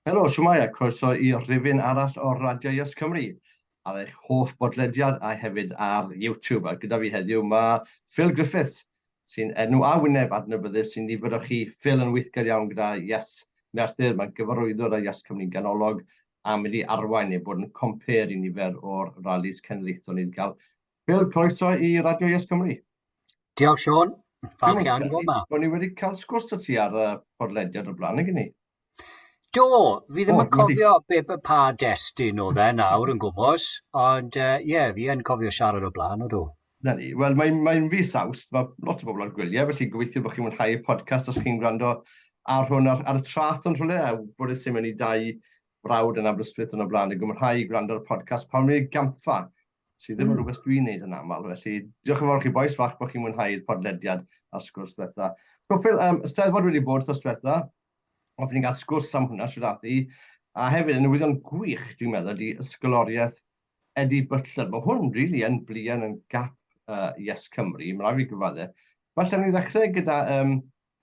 Helo, siwmai a croeso I rifin arall o'r radio YesCymru ar eich hoff bodlediad a hefyd ar YouTube. A gyda fi heddiw mae Phyl Griffiths sy'n enw a wyneb adnabyddus sy'n nifer o chi Phyl yn weithgar iawn gyda YesCymru Merthyr. Mae'n gyfarwyddwr a YesCymru ganolog a mynd I arwain neu bod yn compare I nifer o'r ralis cenedlaethol ni'n cael. Phyl, croeso I radio YesCymru. Diolch Siôn, falch iawn I fod yma. Bod ni wedi cael sgwrs o ti ar y podlediad o blaen, nag ni? Do, fi ddim yn cofio pa destun oedd nawr yn gwmws, ond fi yn cofio siarad o blaen o do. Na ni, wel mae'n fis Awst, mae lot o bobl ar gwyliau, felly gobeithio bod chi'n mwynhau y podcast os chi'n gwrando ar hwn ar y trath yn rhywle, a bod ysym yn I dau brawd yn Aberystwyth yn o blaen, a gwmwynhau I gwrando ar y podcast pan mae'n gampfa, sydd ddim yn rhywbeth dwi'n neud yn aml, felly diolch yn fawr chi boes, fach bod chi'n mwynhau'r podlediad a'r sgwrs diwetha. Phyl, Eisteddfod wedi bod wrth diwetha, Hoffwn ni'n cael sgwrs am hwnna sydd ati, a hefyd yn newyddion gwych, dwi'n meddwl, Di Ysgoloriaeth Eddie Butler. Mae hwn rili yn blian yn gap YesCymru, mae'n rhaid fi gyfadde. Falle ni ddechrau gyda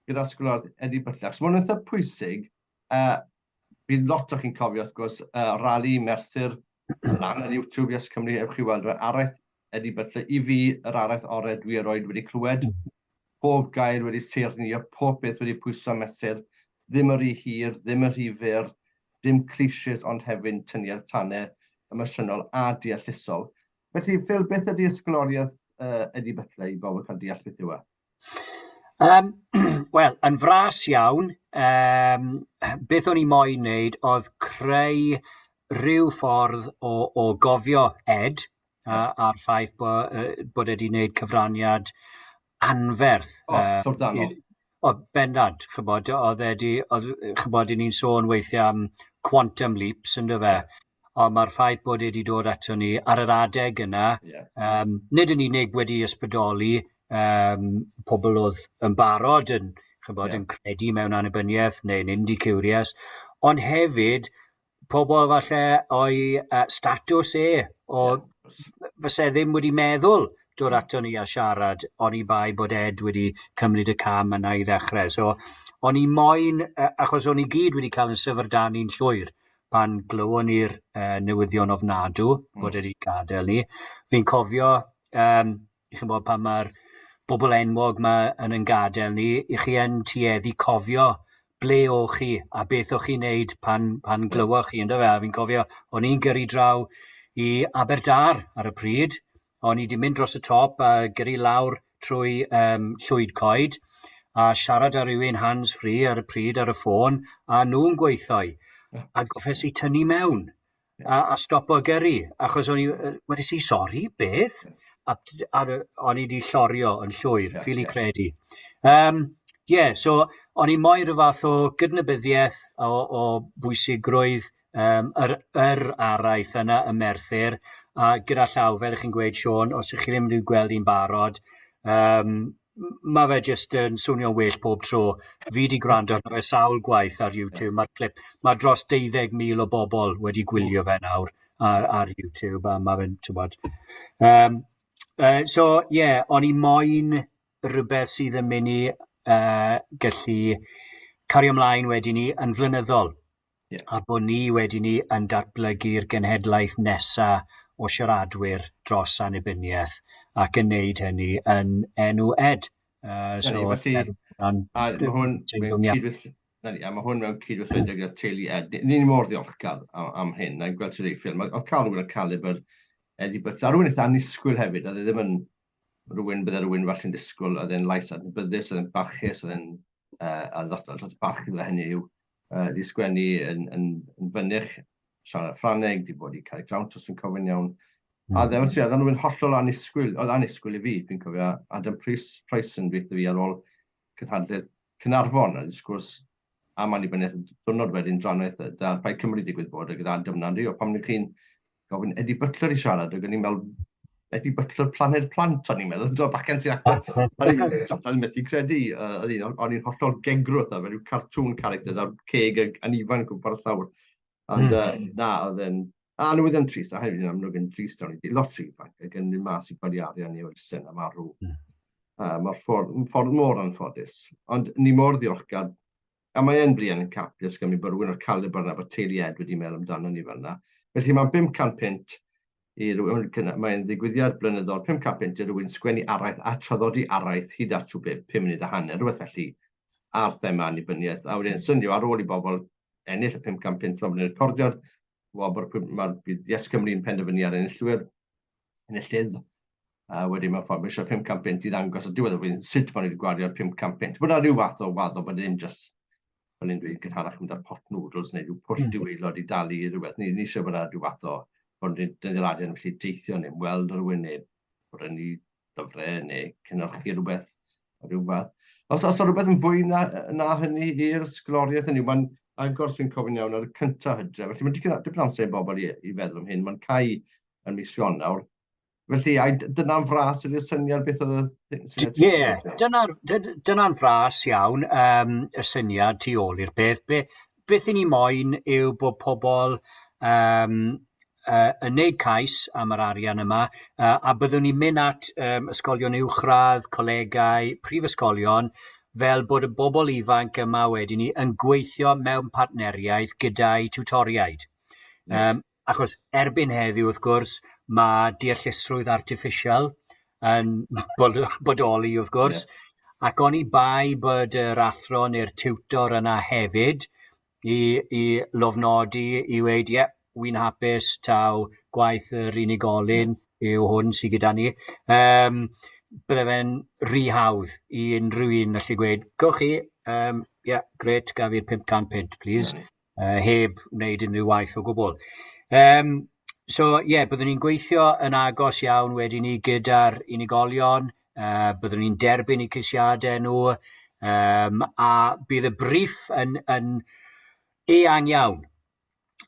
Ysgoloriaeth Eddie Butler. So, mae'n eitha pwysig, bydd lot o chi'n cofio, wrth gwrs, Rali Merthyr lan ar YouTube YesCymru, ewch chi weld araith Eddie Butler. I fi, yr araith orau dwi erioed wedi clywed. Pob gair wedi seirnio, pob beth wedi pwyso mesur. Ddim yr rhy hir, ddim yr rhy fyr, dim clichés ond hefyd tynnu'r tanau emosiynol a deallusol. Felly, Phyl, beth ydy Ysgoloriaeth Eddie Butler I bobl cael deall beth yw e? Wel, yn fras iawn, beth o'n I moyn wneud oedd creu rhyw ffordd o gofio Ed a'r ffaith bod wedi wneud cyfraniad anferth. Sordanol. O, bendant, chybod, chybod, ni'n sôn weithiau am quantum leaps, ynddo fe, ond mae'r ffaith bod wedi dod ato ni ar yr adeg yna, nid yn unig wedi ysbrydoli pobl oedd yn barod yn credu mewn annibyniaeth neu'n indicurious, ond hefyd pobl falle o'i statws o fyse ddim wedi meddwl dod ato ni a siarad, o'n I bai bod Ed wedi cymryd y cam yna I ddechrau. So, o'n I moyn, achos o'n I gyd wedi cael yn syfrdannu'n llwyr pan glywon ni'r newyddion ofnadw bod wedi gadael ni. Fi'n cofio, chi'n bod pan mae'r bobl enwog yma yn gadael ni, I chi yn tueddu cofio ble o'ch chi a beth o'ch chi'n neud pan glywoch chi, ynddo fe? Fi'n cofio, o'n i'n gyrru draw I Aberdâr ar y pryd, o'n I wedi mynd dros y top a gyrru lawr trwy llwyd coed a siarad â rhywun hands-free ar y pryd ar y ffôn a nhw'n gweithio a goffes I tynnu mewn a stopo gyrru achos o'n I wedi si sori beth a o'n I wedi llorio yn llwyr, ffili credu. So o'n I moyn rhyw fath o gydnabyddiaeth o bwysigrwydd yr araith yna y Merthyr a gyda llaw, fel chi'n gweud Siôn, os ych chi ddim wedi gweld i'n barod, mae fe jyst yn swnio'n well pob tro. Fi wedi gwrando ar sawl gwaith ar YouTube, mae'r clip, mae dros 12,000 o bobl wedi gwylio fe nawr ar YouTube, a mae fe'n tywod. O'n I moyn rhywbeth sydd yn mynd I gallu cario ymlaen wedi ni yn flynyddol. A bod ni wedi ni yn datblygu'r genhedlaeth nesaf o siaradwyr dros annibyniaeth ac yn neud hynny yn enw Ed. Mae hwn mewn cydweithredo gyda teulu Ed. Ni'n mor ddiolchgar am hyn, na'n gweld sydd ei ffilm. Oedd cael rhywun yn calibr Eddie Butler. A rhywun eitha annisgwyl hefyd, oedd e ddim yn bydde rhywun falle'n disgwyl, oedd e'n lais adnabyddus, oedd e'n barchus, oedd e'n lot barchudd fe hynny yw. Di sgwennu yn fynnych, siarad Ffrangeg, di bod I cael ei grawnt os yn cofyn iawn. A oedd e'n rhywun hollol annisgwyl, oedd annisgwyl I fi, fi'n cofio, Adam Price yn dweud fi ar ôl cynhadledd Cynarfon, a disgwrs am annibyniaeth diwrnod wedyn dranaeth da'r Bai Cymru digwydd bod gyda Adam na'n o pam chi'n gofyn Eddie Butler I siarad, ac o'n i'n meddwl Eddie Butler planed plant, o'n i'n meddwl, do bacen sy'n actor, o'n i'n methu credu, o'n i'n hollol gegrwth, fel yw cartoon characters a'r ceg yn ifan gwmpa y llawr. Ond oedd e'n, a newyddion trist, a hefyd yn amlwg yn trist, o'n i lot rhywbeth, ac yn mas I godi arian I o'r sen a marw. Mae'r ffordd mor anffodus. Ond ni mor ddiolchgar a mae'n brian yn capus gan mi bod rhywun o'r calibr yna, bod teulu Ed wedi meddwl amdano ni fel yna. Felly mae'n 500 pint i rhywun, mae'n ddigwyddiad blynyddol, 500 pint i rhywun sgwennu araith a traddodi araith hyd at 5 munud a hanner, rhywbeth felly ar thema annibyniaeth. A wedyn synio ar ôl i bobl ennill y 500 pint fel bod ni'n recordiad, mae'r bydd YesCymru'n penderfynu ar enillydd. Wedyn mewn ffordd, mae eisiau 500 pint i ddangos o diwedd o flwyddyn sut bod ni wedi gwario'r 500 pint. Bod yna rhyw fath o waddo, bod ddim just, fel ni'n dweud, gynharach yn dar pot noodles neu rhyw pwll diweilod i dalu i rhywbeth. Ni eisiau bod yna rhyw fath o, bod ni'n radion yn felly deithio neu ymweld ar rhywun neu bod ni dyfrau neu cynnyrchu rhywbeth o rhyw fath. Os oes rhywbeth yn fwy na hynny i'r ysgoloriaeth hynny, mae'n agor sy'n cofyn iawn ar y cyntaf hydre. Felly mae'n dipyn amser i bobl i feddwl am hyn. Mae'n cael yn mis Ionawr. Felly, dyna'n fras ydy'r syniad beth oedd y... Ie, dyna'n fras iawn, y syniad tu ôl i'r peth. Beth i ni moyn yw bod pobl yn neud cais am yr arian yma, a byddwn ni'n mynd at ysgolion uwchradd, colegau, prifysgolion, fel bod y bobl ifanc yma wedyn ni yn gweithio mewn partneriaeth gyda'i tiwtoriaid. Achos erbyn heddiw, wrth gwrs, mae deallusrwydd artiffisial yn bodoli, wrth gwrs, ac oni bai bod yr athro neu'r tiwtor yna hefyd i lofnodi, i weid, wy'n hapus taw gwaith yr unigolyn yw hwn sydd gyda ni. Bydde fe'n rhy hawdd i unrhyw un allu gweud, gowch chi, gret, gaf i'r 500 pint, please, heb wneud unrhyw waith o gwbl. So, byddwn ni'n gweithio yn agos iawn wedyn ni gyda'r unigolion, byddwn ni'n derbyn eu ceisiadau nhw, a bydd y brief yn eang iawn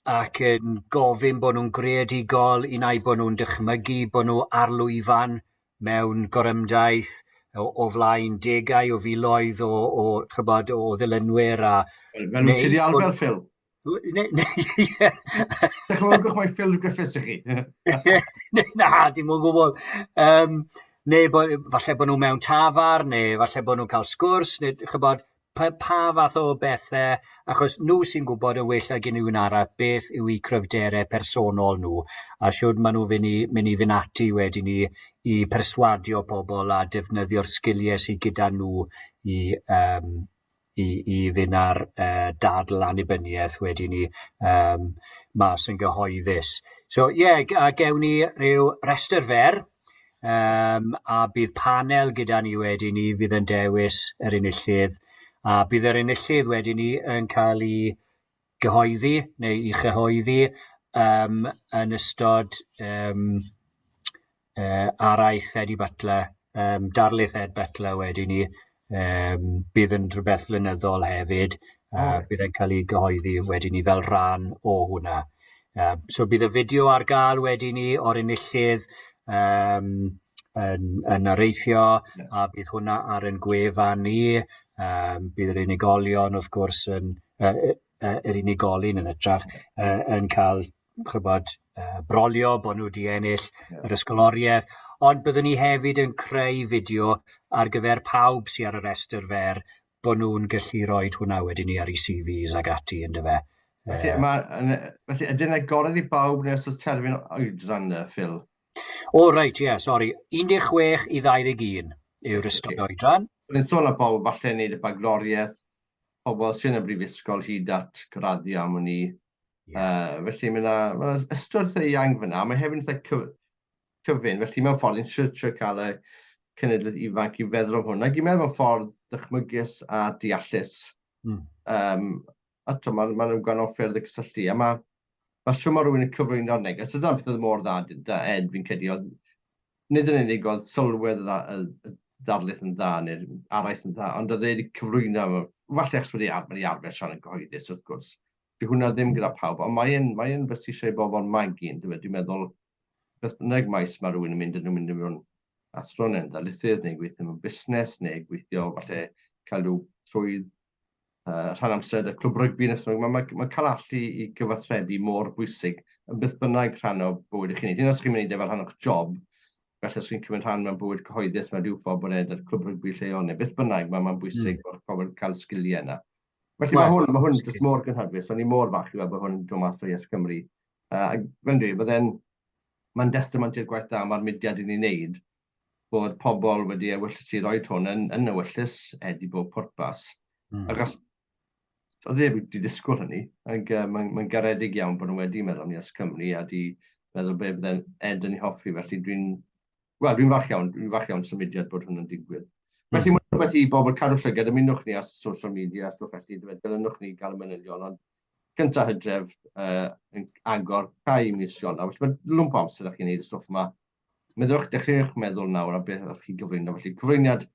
ac yn gofyn bod nhw'n greadigol i wneud bod nhw'n dychmygu bod nhw ar lwyfan mewn gorymdaeth o flaen 10 o filoedd o ddilynwyr. Fel nhw'n sydd i arfer, Phyl? Dychmygwch mai Phyl Griffiths i chi. Na, dim yn gwybod. Neu falle bod nhw mewn tafar, neu falle bod nhw'n cael sgwrs, neu chybod, pa fath o bethau, achos nhw sy'n gwybod y well ag unrhyw un arall beth yw eu cryfderau personol nhw, a siwr maen nhw mynd i fynd ati wedyn ni i perswadio pobl a defnyddio'r sgiliau sydd gyda nhw i fynd ar dadl annibyniaeth wedyn ni mas yn gyhoeddus. So, a gewn ni rhyw restr fer, a bydd panel gyda ni wedyn ni fydd yn dewis yr enillydd, a bydd yr enillydd wedyn ni yn cael ei gyhoeddi neu i chyhoeddi yn ystod araith Eddie Butler, darlith Ed Butler wedyn ni, bydd yn rhywbeth flynyddol hefyd, bydd yn cael ei gyhoeddi wedyn ni fel rhan o hwnna. So bydd y fideo ar gael wedyn ni o'r enillydd yn areithio, a bydd hwnna ar yn gwefan ni, bydd yr unigolion wrth gwrs yr unigolyn yn ytrach yn cael brolio bod nhw wedi ennill yr ysgoloriaeth, ond byddwn ni hefyd yn creu fideo ar gyfer pawb sy'n ar y restr fer, bod nhw'n gallu rhoi hwnna wedyn ni ar eu CVs ag ati, ynddo fe. Felly, ydyn agored i bawb neu os oes terfyn oedran, Phyl? Reit, sori. 16 i 21 yw'r ystod oedran. Byddwn sôn am bawb falle wneud y bagloriaeth, pobl sy'n y brifysgol hyd at graddio am hynny. Felly, mae'n ystod eang fyna, mae hefyd yn cyfyn, felly mewn ffordd, ni'n trio cael y cenedlaeth ifanc i feddwl am hwnna. Dwi'n meddwl mewn ffordd dychmygus a deallus. A maen nhw'n gwahanol ffyrdd y cysylltu. A mae siwm o rhywun yn cyflwyno'r neges. Dyna'n beth oedd mor dda, Ed, fi'n credu. Nid yn unig oedd sylwedd y darlith yn dda, neu'r araith yn dda, ond oedd wedi cyflwyno, falle achos wedi arfer siarad yn gyhoeddus, wrth gwrs. Dyw hwnna ddim gyda pawb, ond mae'n beth sy'n eisiau bobl magu, dwi'n meddwl, beth bynnag maes mae rhywun yn mynd mewn athron yn darlithydd, neu gweithio mewn busnes, neu gweithio falle cael rhyw swydd rhan amser y clwb rygbi. Mae cael allu i gyfathrebu mor bwysig yn beth bynnag rhan o bywyd eich unig. Os chi'n mynd i fel rhan o'ch job, felly os chi'n cymryd rhan mewn bywyd cyhoeddus, mae rhyw ffordd bod e'r clwb rygbi lleol, neu beth bynnag, mae'n bwysig bod pobl cael sgiliau yna. Felly mae hwn jyst mor gynhadwys, o'n i mor fach i weld bod hwn yn dod mas o YesCymru. Mae'n testament i'r gwaith da mae'r mudiad i ni wneud, bod pobl wedi ewyllus i roed hwn yn ewyllus Eddie bob pwrpas. Ac oedd wedi disgwyl hynny, ac mae'n garedig iawn bod nhw wedi meddwl am YesCymru a di meddwl be bydde'n Ed yn ei hoffi, felly dwi'n fach iawn symudiad bod hwn yn digwydd. Felly mae'n rhywbeth i bobl cadw llygad, ymunwch ni as social media, a stwff felly, dylunwch ni gael y manylion, ond cyntaf Hydref yn agor cael mis Ionawr. Felly mae lwmp o amser â chi'n neud y stwff yma. Dechreuwch meddwl nawr a beth ydych chi'n gyflwyno. Felly cyflwyniad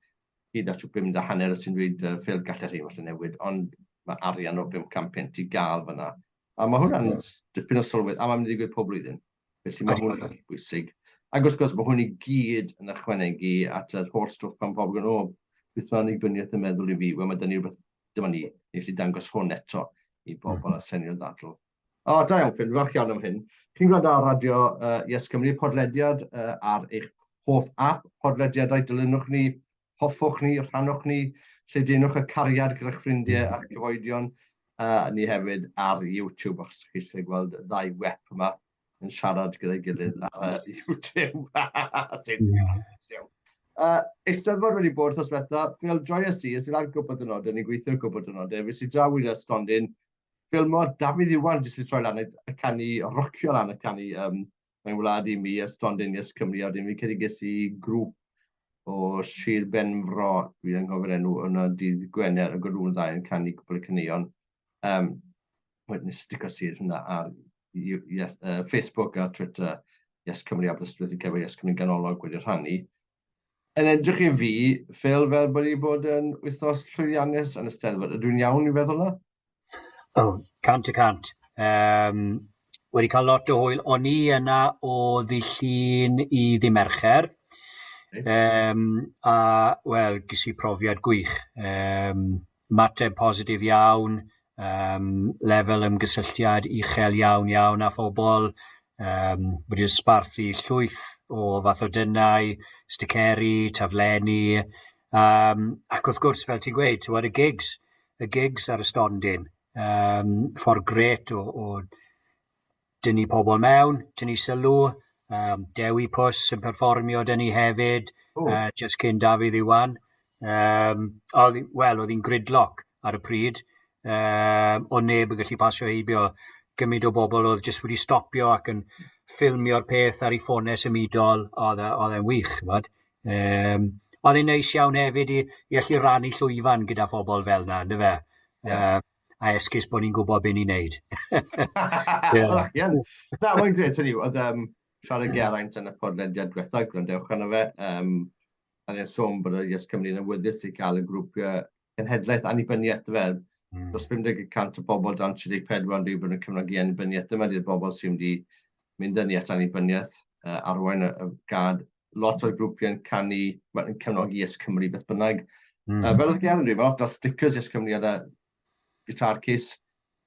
hyd at 50 hanner sy'n dweud Phyl gallai rhain falle newid, ond mae arian o 500 i gael fyna. A mae hwnna'n dipyn o sylwedd, a mae'n mynd i digwydd pob blwyddyn. Felly mae hwnna'n bwysig. Ac wrth gwrs, mae hwn i gyd yn ychwanegu at yr holl stwff pan pobl yn beth mae Annibyniaeth yn meddwl i fi, wel mae dyn ni rhywbeth dyma ni gallu dangos hwn eto i bobl a senio'r ddadl. Da iawn, Phyl, falch iawn am hyn. Chi'n gwrando ar radio YesCymru, podlediad ar eich hoff app, podlediadau, dilynwch ni, hoffwch ni, rhannwch ni, lleidinwch y cariad gyda'ch ffrindiau ac gyfoedion, ni hefyd ar YouTube, os chi eisiau gweld ddau wep yma yn siarad gyda'i gilydd ar YouTube. Eisteddfod wedi bod wrth diwetha, Phyl joyous i, ys i'n gwybod yn odau, ni'n gweithio'r gwybod yn odau, fes i draw i'r stondin, ffilmo Dafydd Iwan jyst i troi lan y canu, rocio lan y canu, mae'n wlad i mi, y stondin YesCymru, a wedyn fi cedi ges i grŵp o Sir Benfro, dwi'n anghofio'r enw, yna dydd Gwener, y gwrwn ddau yn canu cwbl y caneuon. Wedyn nes stico sir hynna ar Facebook a Twitter, YesCymru Aberystwyth i cyfer YesCymru ganolog wedi rhannu. Yn edrych i fi, Phyl, fel bod i bod yn wythnos llwyddiannus yn Eisteddfod, ydw'n iawn i feddwl yna? Cant y cant. Wedi cael lot o hwyl. O'n i yna o ddillun i ddimercher. Wel, ges i profiad gwych. Mateb positif iawn, lefel ymgysylltiad uchel iawn a phobl, wedi ysbarthu llwyth o fath o dynnau, sticeri, taflenni, ac wrth gwrs, fel ti'n gweud, y gigs ar y stondin, ffordd gret o dynnu pobl mewn, tynnu sylw, Dewi Pws yn perfformio dyn ni hefyd, just cyn Dafydd Iwan. Oedd hi'n gridlock ar y pryd, o neb yn gallu pasio heibio. Gymryd o bobl oedd jyst wedi stopio ac yn ffilmio'r peth ar ei ffonau symudol, oedd e'n wych. Oedd e'n neis iawn hefyd i allu rannu llwyfan gyda phobl fel yna, ynddo fe? A esgus bod ni'n gwybod beth ni'n neud. Na, mae'n gred, hynny, oedd siarad Geraint yn y podlediad diwethaf, gwrandewch arno fe, a dde'n sôn bod y YesCymru'n awyddus i cael y grŵp Genedlaeth Annibyniaeth fel, dros 50% o bobl dan 34 yn rhywbeth yn cefnogi annibyniaeth. Dyma di'r bobl sy'n wedi mynd yn at annibyniaeth, arwain y gad. Lot o'r grwpiau yn canu, yn cefnogi YesCymru beth bynnag. Fel oedd Geraint yn rhywbeth, lot o stickers YesCymru ar y gitar cys,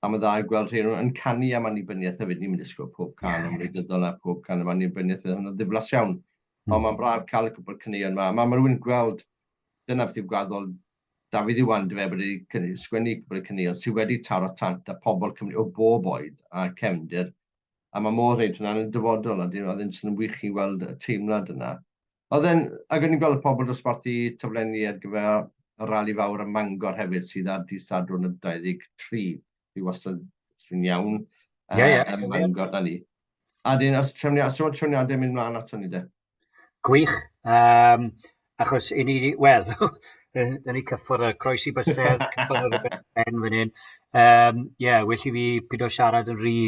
a mae dda i gweld rhywun yn canu am annibyniaeth hefyd. Ni'n mynd i sgwrs pob can am wleidyddol a pob can am annibyniaeth. Hwna'n ddiflas iawn. Ond mae'n braf cael y cwbl caneuon yma. Mae rhywun gweld, dyna beth yw gwaddol Dafydd Iwan, dy fe wedi sgwennu cwbl y caneuon sydd wedi taro tant a pobl Cymru o bob oed a cefndir. A mae mor reid hwnna'n dyfodol, a oedd e'n sy'n wych i weld y teimlad yna. Ac o'n i'n gweld y pobl dosbarthu taflenni ar gyfer y rali fawr ym Bangor hefyd sydd ar dydd Sadwrn y 23. Fi wastad sy'n iawn ym Bangor na ni. A dyn, os trefniadau mynd mlaen ato ni de? Gwych. Achos i ni, wel, da ni cyffwrdd y croesi bysedd, cyffwrdd y ben fan hyn. Well i fi pyd o siarad yn rhy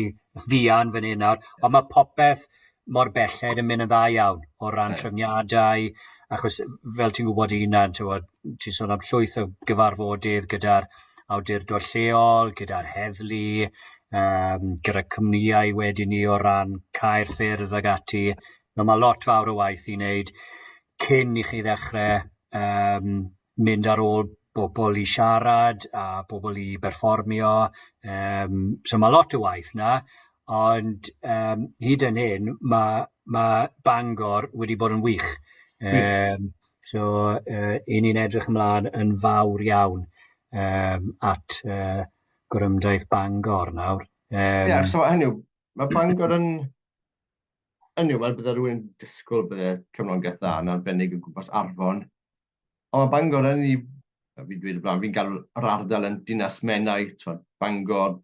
ddian fan hyn nawr. Ond mae popeth mor belled yn mynd yn dda iawn o ran trefniadau, achos fel ti'n gwybod unan, ti'n sôn am llwyth o gyfarfodydd gyda'r awdurdod lleol, gyda'r heddlu, gyda'r cwmnïau wedyn ni o ran cael ffyrdd ag ati. Mae lot fawr o waith i wneud cyn i chi ddechrau mynd ar ôl bobl i siarad a bobl i berfformio. So mae lot o waith na, ond hyd yn hyn mae Bangor wedi bod yn wych. So ni'n edrych ymlaen yn fawr iawn at Gymraeg Bangor nawr. So hynny, mae Bangor yn... Hynny, mae bydde rhywun disgwyl bydde cefnogaeth dda yn arbennig o gwmpas Arfon. Ond mae Bangor yn ei... Fi'n dweud y blaen, fi'n cael yr ardal yn dinas Menai, Bangor,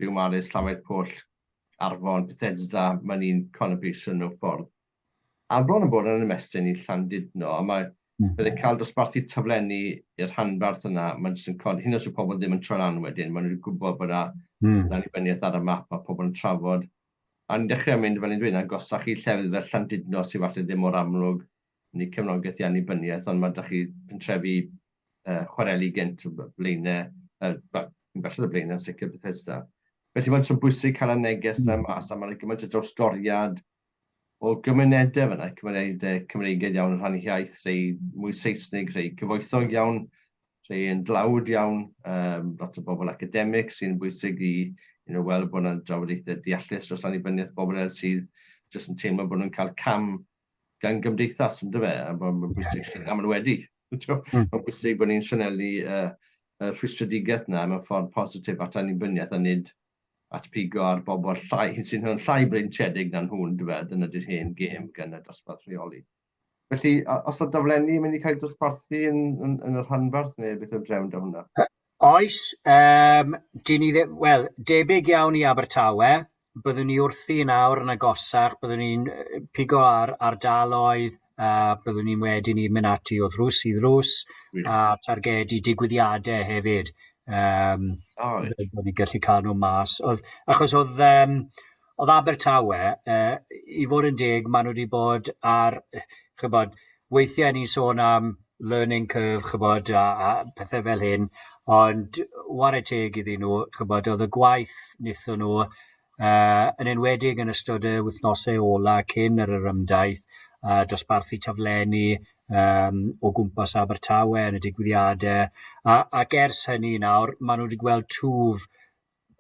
Byw Maris, Llafau'r Pwll, Arfon, Bethesda, mae'n ni'n conurbation mewn ffordd. A bron yn bod yn ymestyn i Llandudno, a mae bydde cael dosbarthu tyflenni i'r hanbarth yna, mae'n jyst yn codi, hyn os yw pobl ddim yn troi'n an wedyn, maen nhw'n gwybod bod yna annibyniaeth ar y map, mae pobl yn trafod. A'n dechrau mynd fel ni'n dweud, agosach i llefydd fel Llandudno sy'n falle ddim o'r amlwg yn ei cefnogaeth i annibyniaeth, ond mae da chi pentrefi chwareli gynt o blaenau, belled y blaenau yn sicr Bethesda. Felly mae'n bwysig cael y neges yna mas, a mae'n gymaint o drawstoriad o gymunedau fyna, cymunedau Cymreigaidd iawn yn rhannu iaith, rhai mwy Saesnig, rhai cyfoethog iawn, rhai yn dlawd iawn, lot o bobl academic sy'n bwysig i weld bod yna drafodaethau deallus dros annibyniaeth bobl sydd jyst yn teimlo bod nhw'n cael cam gan gymdeithas yn dyfe, a mae'n bwysig, a maen nhw wedi. Mae'n bwysig bod ni'n sianelu rhwystredigaeth yna mewn ffordd positif at annibyniaeth a nid at pigo ar bobl sy'n llai breintiedig na'n hwn, dyna di'r hen gêm gan y dosbarth rheoli. Felly, os o daflenni, mynd i cael dosbarthu yn yr rhanbarth, neu beth yw'r drefn da hwnna? Oes, debyg iawn i Abertawe, byddwn ni wrthi nawr yn agosach, byddwn ni'n pigo ar ardaloedd, byddwn ni'n wedyn ni'n mynd ati o ddrws i ddrws, a targedu digwyddiadau hefyd. Bod ni'n gallu cael nhw mas. Achos oedd Abertawe, i fod yn deg, maen nhw wedi bod ar, weithiau ni'n sôn am learning curve, a pethau fel hyn, ond ware teg iddyn nhw, oedd y gwaith wnaethon nhw yn enwedig yn ystod y wythnosau ola cyn yr ymdaith, dosbarthu taflenni o gwmpas Abertawe yn y digwyddiadau. Ac ers hynny nawr, maen nhw wedi gweld twf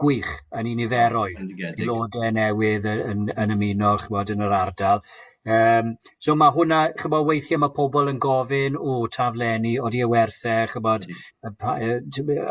gwych yn un niferoedd, aelodau newydd yn ymuno yn yr ardal. So mae hwnna, weithiau mae pobl yn gofyn o taflenni, odi y werthau,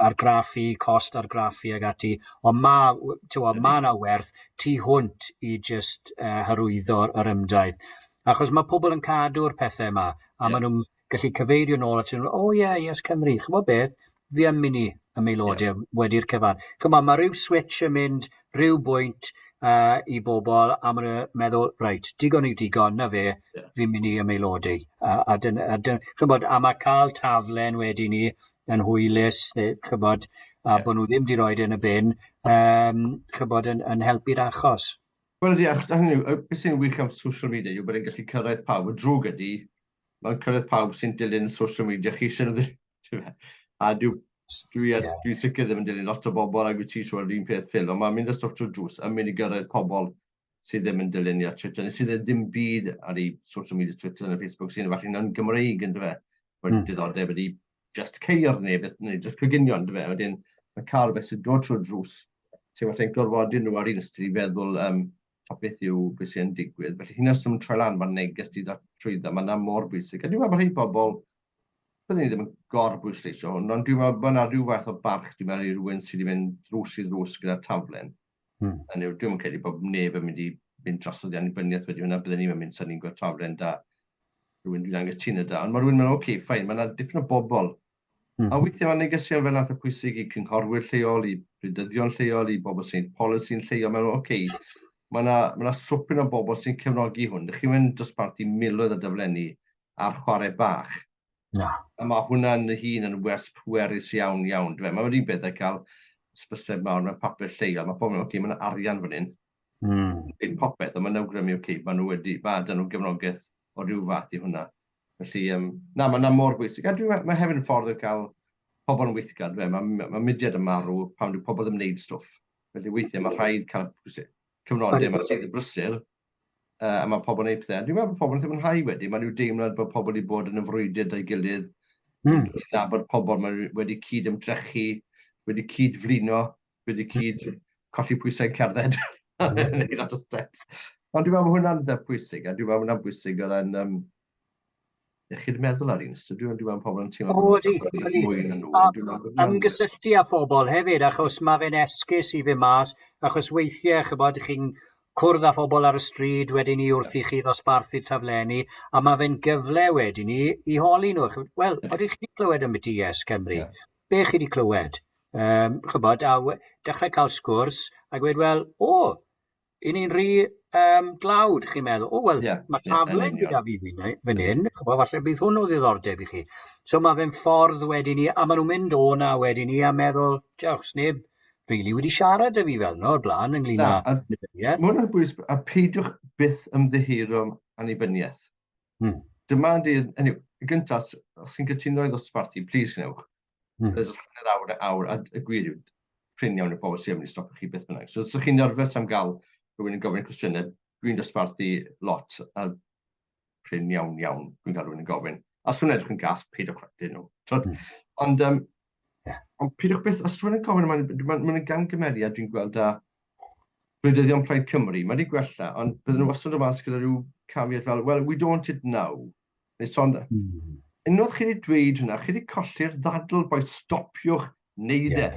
argraffu, cost argraffu ag ati, ond mae yna werth tu hwnt i just hyrwyddo'r ymdaith. Achos mae pobl yn cadw'r pethau yma, a maen nhw'n gallu cyfeirio nôl at YesCymru, chymod beth, fi yn mynd i ymaelodau wedi'r cyfan. Mae rhyw switch yn mynd, rhyw bwynt i bobl, a maen nhw'n meddwl, reit, digon yw digon, na fe, fi'n mynd i ymaelodau. A mae cael taflen wedi ni yn hwylus, a bod nhw ddim wedi rhoi yn y bin, yn helpu'r achos. Wel, beth sy'n wych am social media yw bod e'n gallu cyrraedd pawb. Y drwg ydy, mae'n cyrraedd pawb sy'n dilyn social media chi eisiau nhw. A dwi'n sicr ddim yn dilyn lot o bobl ac wyt ti siŵr yr un peth ffil, ond mae'n mynd â stwff trwy drws yn mynd i gyrraedd pobl sydd ddim yn dilyn ar Twitter, neu sydd ddim byd ar ei social media Twitter neu Facebook sy'n efallai yn Gymraeg yn dyfe. Mae'n diddordeb ydy just ceir neu just coginion dyfe. Wedyn mae cael beth sy'n dod trwy'r drws sy'n falle'n gorfodi nhw ar un ystod i feddwl beth yw beth sy'n digwydd. Felly hyn os yw'n troi lan mae'r neges i trwyddo, mae'n mor bwysig. A dwi'n meddwl bod rhai bobl, byddwn ni ddim yn gorbwysleisio hwn, ond dwi'n meddwl bod yna rhyw fath o barch, dwi'n meddwl i rhywun sydd wedi mynd drws i drws gyda'r taflen. Dwi'n meddwl credu bod neb yn mynd i fynd drosodd i annibyniaeth wedi hwnna, byddwn ni'n mynd sy'n ni'n gweld taflen da. Rhywun dwi'n angytuno da, ond mae rhywun yn meddwl, ffain, mae yna dipyn o bobl. A weithiau mae'n negesion fel nath y pwysig i cynghorwyr lleol, i brydyddion lleol, i bobl sy'n polisi'n lleol, meddwl, mae yna swpyn o bobl sy'n cefnogi hwn. Dych chi'n mynd dosbarthu miloedd o daflenni ar chwarae bach. A mae hwnna'n hun yn wers pwerus iawn. Mae'n un beth a cael ysbyseb mawr mewn papur lleol. Mae pobl yn mae'n arian fan hyn. Yn popeth, ond mae'n awgrymu, mae nhw wedi, mae nhw'n gefnogaeth o ryw fath i hwnna. Felly, mae'n mor bwysig. A mae hefyd yn ffordd o cael pobl yn weithgad. Mae mudiad yn marw pan dwi'n pobl ddim yn neud stwff. Felly weithiau mae rhaid cael cyfnodau yma sydd y brysur, a mae pobl yn ei pethau. Dwi'n meddwl bod pobl yn ddim yn hau wedi, mae nhw'n deimlad bod pobl wedi bod yn ymfrwydyd â'i gilydd, a bod pobl wedi cyd ymdrechu, wedi cyd flino, wedi cyd colli pwysau cerdded, neu lot o steps. Ond dwi'n meddwl bod hwnna'n pwysig, a dwi'n meddwl bod hwnna'n bwysig o ran chi'n meddwl ar un ystod, dwi'n meddwl pobl yn teimlo O, ydi. mwy na nhw. Ymgysylltu â phobl hefyd, achos mae fe'n esgus i fi mas, achos weithiau, chybod, chi'n cwrdd â phobl ar y stryd wedyn ni wrth i chi ddosbarthu traflenni, a mae fe'n gyfle wedyn ni i holi nhw. Wel, oeddech chi wedi clywed am byti YesCymru? Be chi wedi clywed? Chybod, a dechrau cael sgwrs, a gweud, wel, i ni'n rhy dlawd, chi'n meddwl. Wel, mae taflen gyda fi fan hyn, chybod, falle bydd hwn o ddiddordeb i chi. So mae fe'n ffordd wedyn ni, a maen nhw'n mynd o na wedyn ni a meddwl, diolch, sneb rili wedi siarad â fi fel no, o'r blaen ynglyn â annibyniaeth. Mae hwnna'n bwys, a peidiwch byth ymddihiro annibyniaeth. Dyma di, gyntaf, os chi'n cytuno i ddosbarthu, plis gnewch. Ydych chi'n awr, a y gwir yw, prin iawn y pobl sy'n mynd i stopio chi beth bynnag. So, os chi'n nerfus am gael rhywun yn gofyn cwestiynau, dwi'n dosbarthu lot, a prin iawn, dwi'n cael rhywun yn gofyn. A swn edrych yn gas, peidiwch rhaid nhw. Ond peidiwch beth, os rhywun yn gofyn, mae'n gamgymeriad dwi'n gweld â gwleidyddion Plaid Cymru, mae wedi gwella, ond bydden nhw wastad o mas gyda rhyw cafiad fel, well, we don't it now. Unwaith chi wedi dweud hwnna, chi wedi colli'r ddadl boi stopiwch neud e.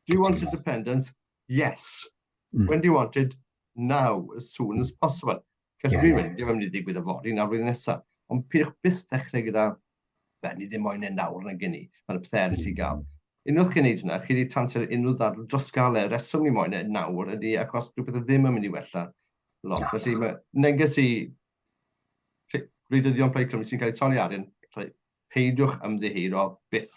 Do you want independence? Yes. When do you want it? Now, as soon as possible. Cos fi'n mynd, ddim yn mynd i ddigwydd y fori na flwyddyn nesaf. Ond peidiwch byth dechrau gyda, ni ddim moyn e nawr na gynni, mae'n y ptheris i gael. Unwaith chi'n neud hwnna, chi wedi tanser unrhyw ddadl dros gael e, reswm ni moyn e nawr ydy, achos rhywbeth ddim yn mynd i wella lot. Felly mae neges i gwleidyddion Plaid Cymru sy'n cael eu toli arian, peidiwch ymddihiro byth.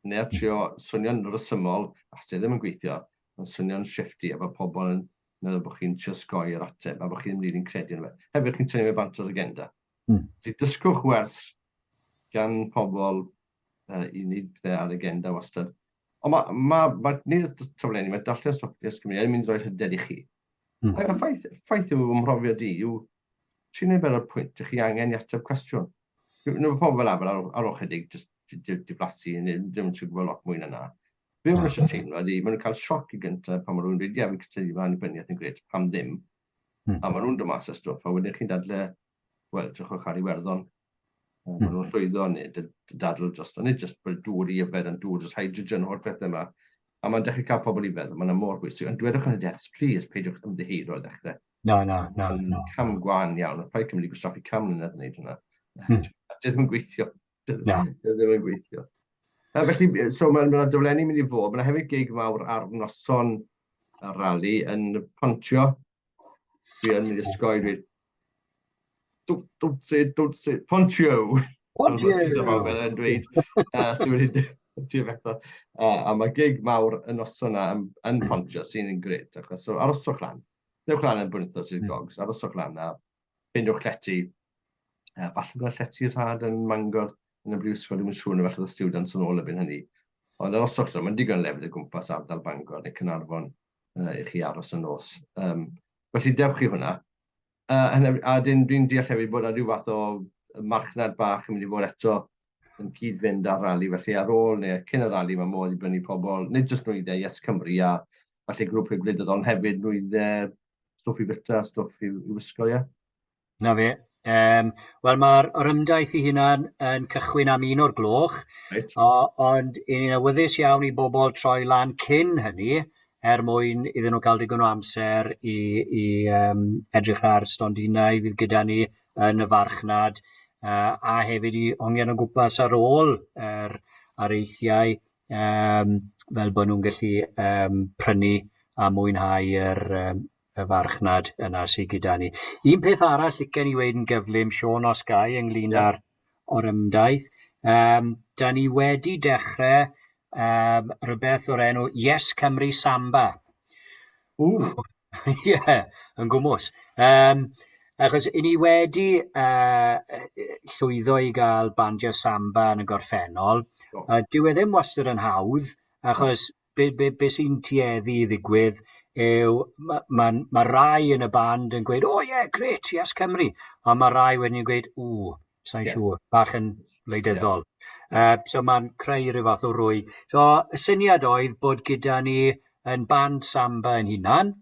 Neu trio swnio'n resymol, as di ddim yn gweithio, ond swnio'n shifty, a bod pobl yn meddwl bod chi'n trio sgoi yr ateb, a bod chi'n rili'n credu yn fe. Hefyd chi'n tynnu fe bant o'r agenda. Dysgwch werth gan pobl i wneud pethau ar agenda wastad. Ond nid y taflenni, mae darllen stopio YesCymru, yn mynd i roi hyder i chi. A ffaith yw ymhrofiad i, yw ti'n ei bero'r pwynt, ych chi angen i ateb cwestiwn. Nhw'n pobl fel aber ar ochydig, jyst diflasu, ddim yn siŵr gwybod lot mwy na na. Fe maen nhw eisiau teimlo, maen nhw'n cael sioc i gyntaf pan maen nhw'n dweud, fi'n cytuno fe annibyniaeth yn gred, pam ddim. A maen nhw'n dymas y stwff, a wedyn chi'n dadle, wel, drychwch ar Iwerddon. Maen nhw'n llwyddo, neu dadl dros, nid jyst bod dŵr i yfed, yn dŵr dros hydrogen o'r pethau yma. A mae'n dechrau cael pobl i feddwl, mae'n mor bwysig. Ond dwedwch yn y ders, please, peidiwch ymddihiro o ddechrau. No. Cam gwan iawn, Plaid Cymru gwastraffu cam yn wneud hwnna. Dydd yn gweithio. Dydd yn gweithio. Felly, so mae'n diflenni mynd i fod. Mae'n hefyd gig mawr ar noson y rali yn pontio. Dwi yn mynd i ysgoi, dweud, don't say, pontio. Pontio! Yn dweud, sy'n wedi dweud, a mae gig mawr y noson yn pontio sy'n yn gred. So, aroswch lan. Dewch lan yn bwynthos i'r gogs. Aroswch lan a fyndwch llety. Falle bod llety rhad yn Mangor yn y brifysgol, ddim yn siŵr na falle y students yn ôl ebyn hynny. Ond ar oswch lan, mae'n digon lefydd y gwmpas ardal Bangor neu Cynarfon i chi aros yn nos. Felly dewch chi hwnna. A dwi'n deall hefyd bod yna rhyw fath o marchnad bach yn mynd i fod eto yn cyd-fynd ar rali. Felly ar ôl neu cyn y rali mae modd i brynu pobl, nid jyst nwyddau YesCymru a falle grŵp y gwleidyddol hefyd nwyddau stwff i bita, stwff i wisgo, ie? Na fe. Wel, mae'r ymdaith i hunan yn cychwyn am 1 o'r gloch, ond ni'n awyddus iawn i bobl troi lan cyn hynny, mwyn iddyn nhw cael digon o amser i edrych ar stondinau fydd gyda ni yn y farchnad, a hefyd i hongian o gwmpas ar ôl yr areithiau, fel bod nhw'n gallu prynu a mwynhau y farchnad yna sydd gyda ni. Un peth arall licen i weid yn gyflym, Siôn os gai, ynglyn o'r ymdaith. Da ni wedi dechrau rhywbeth o'r enw YesCymru Samba. Ie, yn gwmws. Achos i ni wedi llwyddo i gael bandio samba yn y gorffennol. Dyw e ddim wastad yn hawdd, achos be sy'n tueddu i ddigwydd yw, mae rai yn y band yn gweud, grêt, YesCymru. Ond mae rai wedyn yn gweud, sa'n siŵr, bach yn wleidyddol. So mae'n creu rhyw fath o rwy. So y syniad oedd bod gyda ni yn Band Samba yn hunan.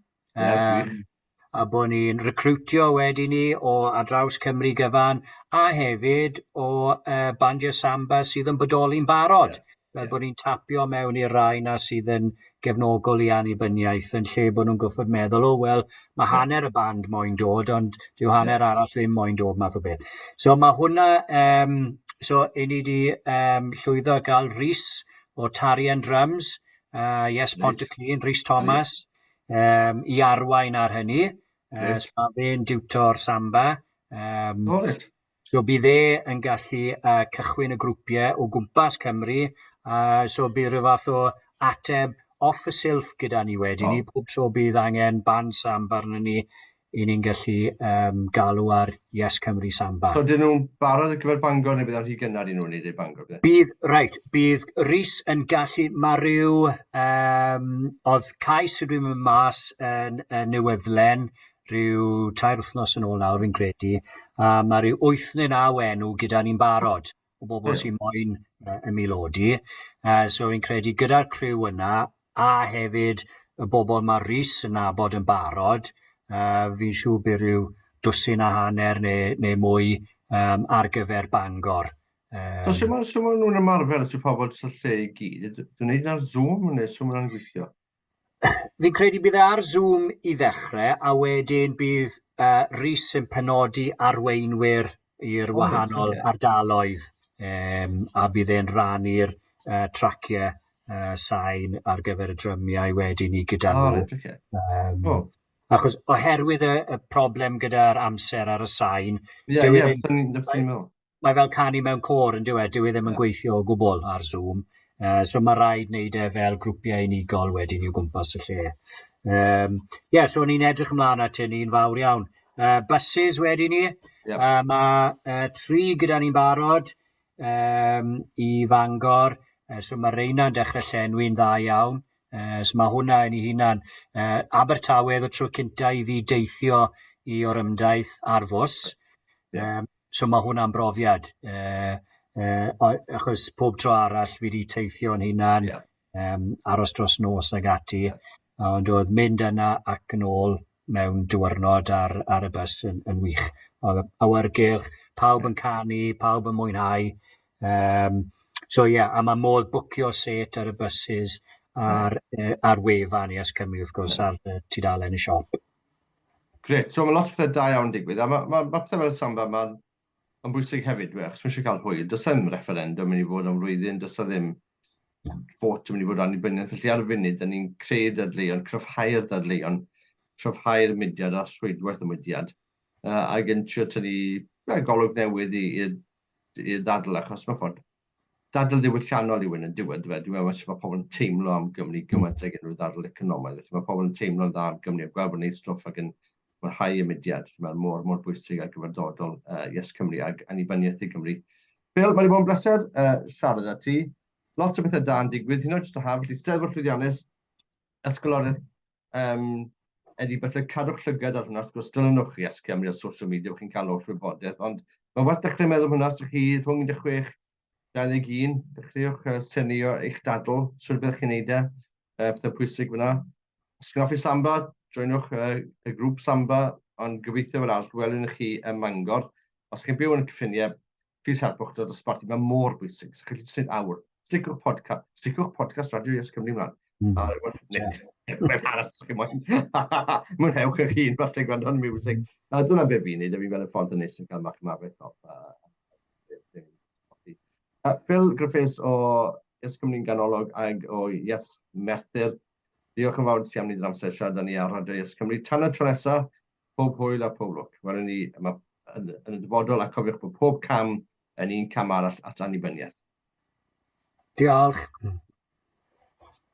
a bod ni'n recrwtio wedi ni o ar draws Cymru gyfan, a hefyd o bandiau samba sydd yn bodoli'n barod. Fel bod ni'n tapio mewn i'r rai na sydd yn gefnogol i annibyniaeth yn lle bod nhw'n goffod meddwl, wel, mae hanner y band moyn dod, ond dyw hanner arall ddim moyn dod math o beth. So mae hwnna, so i ni wedi llwyddo gael Rhys o Tarian Drums, Yes Pontyclun, Rhys Thomas, i arwain ar hynny. So mae fe'n diwtor samba. So bydd yn gallu cychwyn y grwpiau o gwmpas Cymru. So bydd rhyw fath o ateb off y silff gyda ni wedi ni. Pob tro bydd angen Band Samba arno ni i ni'n gallu galw ar YesCymru Samba. So dyn nhw'n barod ar gyfer Bangor neu bydd am rhy gynnar i nhw'n neud Bangor? Bydd Rhys yn gallu, mae rhyw, oedd cais ydw i'n mynd mas yn Newyddlen, rhyw 3 wythnos yn ôl nawr fi'n credu, mae rhyw 8 neu 9 enw gyda ni'n barod o bobl sy'n moyn ymilodi. So fi'n credu gyda'r criw yna, a hefyd y bobl mae Rhys yn nabod yn barod, fi'n siŵr bydd rhyw dwsin a hanner neu mwy ar gyfer Bangor. So sy'n maen nhw'n ymarfer os yw pobl sy'n lle i gyd? Dwi'n neud ar Zoom neu sy'n maen nhw'n gweithio? Fi'n credu bydd ar Zoom i ddechrau, a wedyn bydd Rhys yn penodi arweinwyr i'r wahanol ardaloedd, a bydd e'n rhannu'r traciau sain ar gyfer y drymiau wedyn ni gyda nhw. Achos oherwydd y problem gyda'r amser ar y sain, mae fel canu mewn cor yn dyw e ddim yn gweithio o gwbl ar Zoom. So mae rhaid wneud e fel grwpiau unigol wedyn i'w gwmpas y lle. So ni'n edrych ymlaen at hynny'n fawr iawn. Buses wedyn ni. Mae 3 gyda ni'n barod i Fangor. So mae reina'n dechrau llenwi'n dda iawn. So mae hwnna yn ei hunan. Abertawe oedd y tro cynta i fi deithio i orymdaith ar fws. So mae hwnna'n brofiad. Achos pob tro arall fi wedi teithio'n hunan, aros dros nos ag ati, ond oedd mynd yna ac yn ôl mewn diwrnod ar y bus yn wych. Awyrgylch, pawb yn canu, pawb yn mwynhau. A mae modd bwcio set ar y buses ar wefan YesCymru, wrth gwrs, ar tudalen y siop. Gret, so mae lot o pethau da iawn digwydd. Mae pethau fel Samba, yn bwysig hefyd, achos mae eisiau cael hwyl. Does ddim referendum yn mynd i fod am flwyddyn, does ddim fort yn mynd i fod annibyniaeth. Felly ar y funud, da ni'n creu dadleuon, cryfhau'r dadleuon, cryfhau'r mudiad a rhwydwaith y mudiad, ac yn trio tynnu golwg newydd i'r ddadl, achos mae ffordd dadl ddiwylliannol i wyn yn diwedd. Dwi'n meddwl mae pobl yn teimlo am Gymru gymaint ag unrhyw ddadl economaidd. Mae pobl yn teimlo'n dda am Gymru, a gweld bod neud stwff ac yn rhai y mudiad, mor bwysig ar gyfardodol YesCymru ag annibyniaeth i Gymru. Phyl, mae wedi bod yn bleser siarad â ti. Lot o bethau da yn digwydd, hyn o jyst o haf, felly Eisteddfod llwyddiannus, Ysgoloriaeth Eddie Butler, cadwch llygad ar hwnna, wrth gwrs, dilynwch YesCymru a social media, chi'n cael oll wybodaeth, ond mae werth dechrau meddwl hwnna, sy'ch chi rhwng 16-21, dechreuwch synnu eich dadl, sy'n byddwch chi'n neud pethau pwysig fyna. Ysgrifennu Samba, joinwch y grŵp Samba, ond gobeithio fel arall, welwn chi ym Mangor. Os chi'n byw yn y cyffiniau, please helpwch dod o sbarti, mae mor bwysig. So chi'n jyst neud awr. Sticwch podcast radio YesCymru mlaen. Mwynhewch eich hun, falle gwrando yn music. Dyna be fi'n neud, a fi'n fel y ffordd yn neis yn cael mach mafreth off. Phyl Griffiths o YesCymru'n ganolog ag o YesCymru Merthyr. Diolch yn fawr ti am wneud amser siarad â ni ar Radio YesCymru. Tan y tro nesaf, pob hwyl a pob lwc. Welwn ni yn y dyfodol, a cofiwch bod pob cam yn un cam arall at annibyniaeth. Diolch.